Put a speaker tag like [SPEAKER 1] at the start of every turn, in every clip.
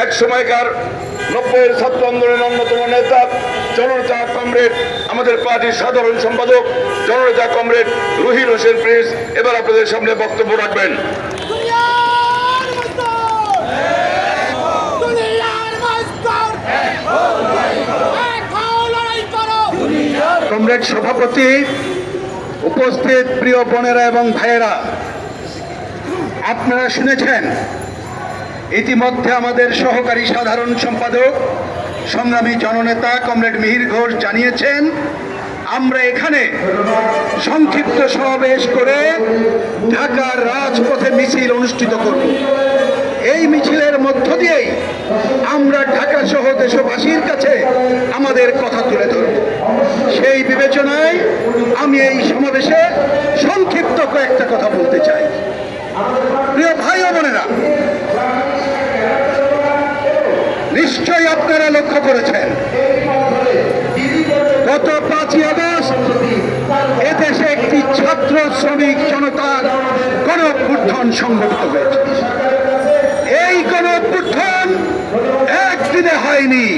[SPEAKER 1] এক সময়কার 90-এর ছাত্র আন্দোলনের অন্যতম নেতা জননেতা কমরেড, আমাদের পার্টির সাধারণ সম্পাদক জননেতা কমরেড রুহিল হোসেন প্রিন্স এবার আপনাদের সামনে বক্তব্য রাখবেন।
[SPEAKER 2] কমরেড সভাপতি, উপস্থিত প্রিয় বোনেরা এবং ভাইয়েরা, আপনারা শুনেছেন ইতিমধ্যে আমাদের সহকারী সাধারণ সম্পাদক সংগ্রামী জননেতা কমরেড মিহির ঘোষ জানিয়েছেন আমরা এখানে সংক্ষিপ্ত সমাবেশ করে ঢাকার রাজপথে মিছিল অনুষ্ঠিত করব। এই মিছিলের মধ্য দিয়েই আমরা ঢাকা সহ দেশবাসীর কাছে আমাদের কথা তুলে ধরব। সেই বিবেচনায় আমি এই সমাবেশে সংক্ষিপ্ত কয়েকটা কথা বলতে চাই। প্রিয় ভাই ও বোনেরা, নিশ্চয়ই আপনারা লক্ষ্য করেছেন গত 5ই আগস্ট এদেশে একটি ছাত্র শ্রমিক জনতার গণ-অভ্যুত্থান সংঘটিত হয়েছে। এই গণ-অভ্যুত্থান একদিনে হয়নি।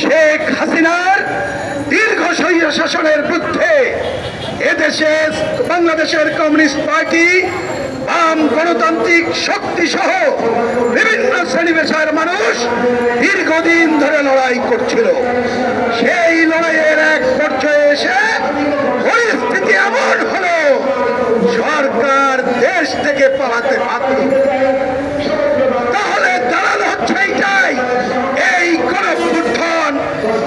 [SPEAKER 2] শেখ হাসিনার দীর্ঘ স্বৈর শাসনের বিরুদ্ধে এদেশে বাংলাদেশের কমিউনিস্ট পার্টি, বাম গণতান্ত্রিক শক্তি সহ বিভিন্ন শ্রেণী পেশার মানুষ দীর্ঘদিন ধরে লড়াই করছিল। সেই লড়াইয়ের এক পর্যায়ে এসে পরিস্থিতি এমন হলো সরকার দেশ থেকে পালাতে বাধ্য। তাহলে দাঁড়ানো হচ্ছে এইটাই, এই গণ-অভ্যুত্থান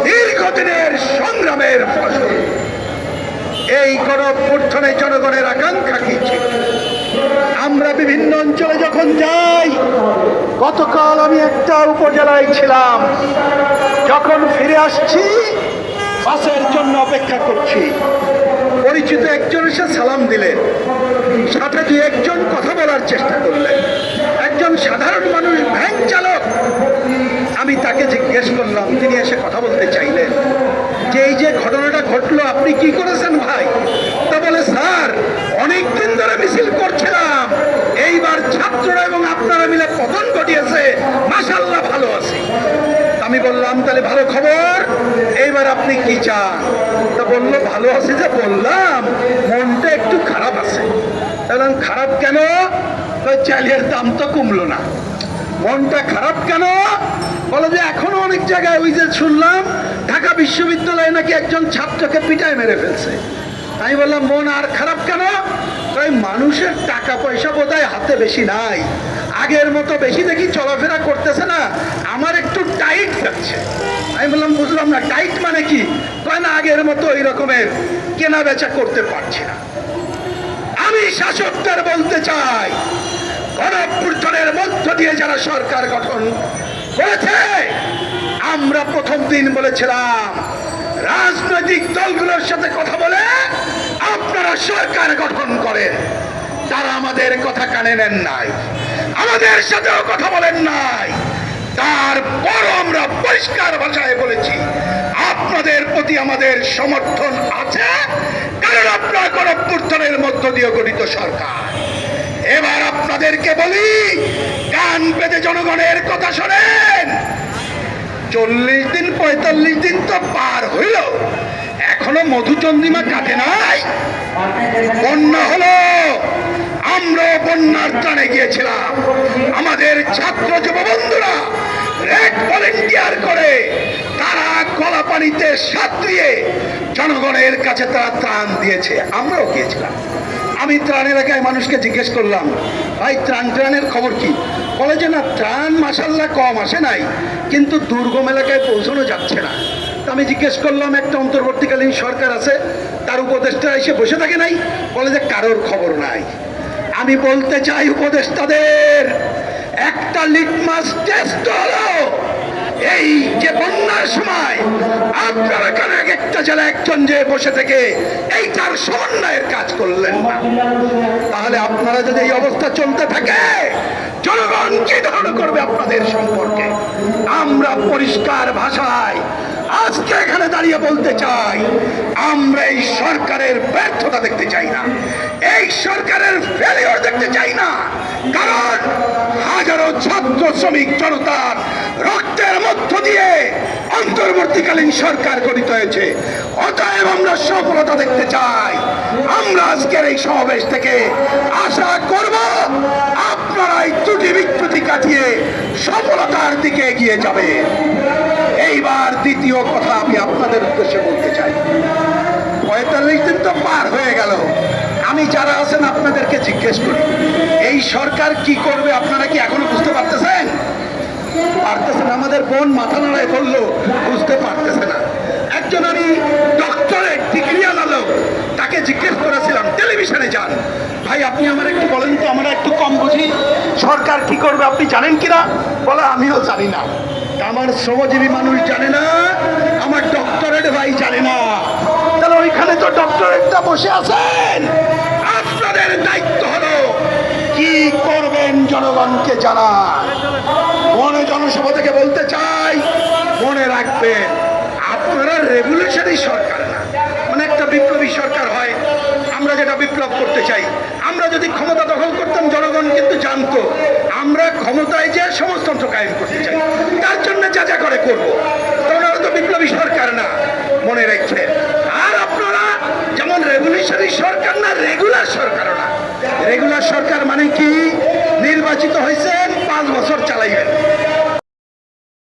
[SPEAKER 2] দীর্ঘদিনের সংগ্রামের ফসল। এই গণ-অভ্যুত্থানে জনগণের আকাঙ্ক্ষা কি ছিল? আমরা বিভিন্ন অঞ্চলে যখন যাই, গতকাল আমি একটা উপজেলায় ছিলাম, যখন ফিরে আসছি বাসের জন্য অপেক্ষা করছি, পরিচিত একজন এসে সালাম দিলেন, সাথে দুই একজন কথা বলার চেষ্টা করলেন। একজন সাধারণ মানুষ, ভ্যান চালক, আমি তাকে জিজ্ঞেস করলাম, তিনি এসে কথা বলতে চাইলেন যে এই যে ঘটনাটা ঘটলো আপনি কি করেছেন ভাই? তা বলে, স্যার অনেকদিন ধরে মিছিল করছিলাম, এইবার ছাত্ররা এবং আপনারা মিলে পতন ঘটিয়েছে, মাশাআল্লাহ ভালো আছি। আমি বললাম তাহলে ভালো খবর, এইবার আপনি কি চান? তা বললো ভালো আছি যে বললাম, মনটা একটু খারাপ আছে। বললাম খারাপ কেন? চালের দাম তো কমলো না। মনটা খারাপ কেন? বলে যে এখনো অনেক জায়গায় ওই যে শুনলাম ঢাকা বিশ্ববিদ্যালয়ে নাকি একজন ছাত্রকে পিটায় মেরে ফেলছে। আমি বললাম মন আর খারাপ কেন? তাই মানুষের টাকা পয়সা বোধহয় হাতে বেশি নাই, আগের মতো বেশি দেখি চলাফেরা করতেছে না, আমার একটু টাইট যাচ্ছে। আমি বললাম বুঝলাম না, টাইট মানে কি? কয় না, আগের মতো ওই রকমের কেনা বেচা করতে পারছি না। আমি শাসকদের বলতে চাই, গণ-অভ্যুত্থানের মধ্য দিয়ে যারা সরকার গঠন করেছে, আমরা প্রথম দিন বলেছিলাম রাজনৈতিক দলগুলোর সাথে কথা বলে আপনারা সরকার গঠন করেন। তারা আমাদের কথা কানে নেন নাই, আমাদের সাথেও কথা বলেন নাই। তারপর আমরা পরিষ্কার ভাষায় বলেছি আপনাদের প্রতি আমাদের সমর্থন আছে, কারণ আপনারা গণ-অভ্যুত্থানের মধ্য দিয়ে গঠিত সরকার। এবার আপনাদেরকে বলি, কান পেতে জনগণের কথা শোনেন। 40 দিন 45 দিন তো পার হইল, এখনো মধুচন্দ্রিমা কাটে নাই। বন্যা হলো, আমরা বন্যার ত্রাণে গিয়েছিলাম। আমাদের ছাত্র যুব বন্ধুরা রেড ভলেন্টিয়ার করে তারা গলা পানিতে সাঁতরিয়ে জনগণের কাছে তারা ত্রাণ দিয়েছে, আমরাও গিয়েছিলাম। আমি ত্রাণ এলাকায় মানুষকে জিজ্ঞেস করলাম, ভাই ত্রাণের খবর কি? বলে যে না, ত্রাণ মাশাআল্লাহ কম আসে নাই, কিন্তু দুর্গম এলাকায় পৌঁছানো যাচ্ছে না। তা আমি জিজ্ঞেস করলাম, একটা অন্তর্বর্তীকালীন সরকার আছে, তার উপদেষ্টা এসে বসে থাকে নাই? বলে যে কারোর খবর নাই। আমি বলতে চাই উপদেষ্টাদের, একটা লিটমাস টেস্ট হলো এই যে বন্যার সময় আপনারা কেন একটা জেলায় একজন যে বসে থেকে এই তার সমন্বয়ের কাজ করলেন না? তাহলে আপনারা যদি এই অবস্থা চলতে থাকে, জনগণ কি ধারণা করবে আপনাদের সম্পর্কে? আমরা পরিষ্কার ভাষায় আজকে এখানে দাঁড়িয়ে বলতে চাই, আমরা এই সরকারের ব্যর্থতা দেখতে চাই না, এই সরকারের ফেলিওর দেখতে চাই না। কারণ হাজারো ছাত্র শ্রমিক জনতার রক্তের মধ্য দিয়ে অন্তর্বর্তীকালীন সরকার গঠিত হয়েছে। অতএব আমরা সফলতা দেখতে চাই। আমরা আজকের এই সমাবেশ থেকে আশা করব আপনারা এই ত্রুটি বিচ্যুতি কাটিয়ে সফলতার দিকে এগিয়ে যাবে। এইবার দ্বিতীয় কথা আমি আপনাদের উদ্দেশ্যে বলতে চাই। 45 দিন তো পার হয়ে গেল। আমি যারা আছেন আপনাদেরকে জিজ্ঞেস করি, এই সরকার কি করবে আপনারা কি এখনো বুঝতে পারতেছেন? পারতেছেন? আমাদের বোন মাথা নাড়ায় বললো বুঝতে পারতেছে না। একজন আমি ডক্টরেট ডিগ্রি আনালো, তাকে জিজ্ঞেস করেছিলাম, টেলিভিশনে যান, ভাই আপনি আমার একটু বলেন তো, আমরা একটু কম বুঝি, সরকার কি করবে আপনি জানেন কিনা? বলে আমিও জানি না। আমার শ্রমজীবী মানুষ জানে না, আমার ডক্টরেট ভাই জানে না। তাহলে ওইখানে তো ডক্টরেটটা বসে আছেন। আপনাদের দায়িত্ব হলো কি করবেন জনগণকে জানান। মনে জনসভা থেকে বলতে চাই, মনে রাখবেন আপনারা রেভলিউশনারি সরকার না, মানে একটা বিপ্লবী সরকার হয়। আমরা যেটা বিপ্লব করতে চাই, আমরা যদি ক্ষমতা দখল করতাম জনগণ কিন্তু জানতো আমরা ক্ষমতায় যে সমাজতন্ত্র কায়েম করতে চাই, তার জন্য যা যা করে করবো। ওনারা তো বিপ্লবী সরকার না, মনে রাখছেন। আর আপনারা যেমন রেভলিউশনারি সরকার না, রেগুলার সরকারও না। রেগুলার সরকার মানে কি? নির্বাচিত হয়েছেন 5 বছর চালাইবেন,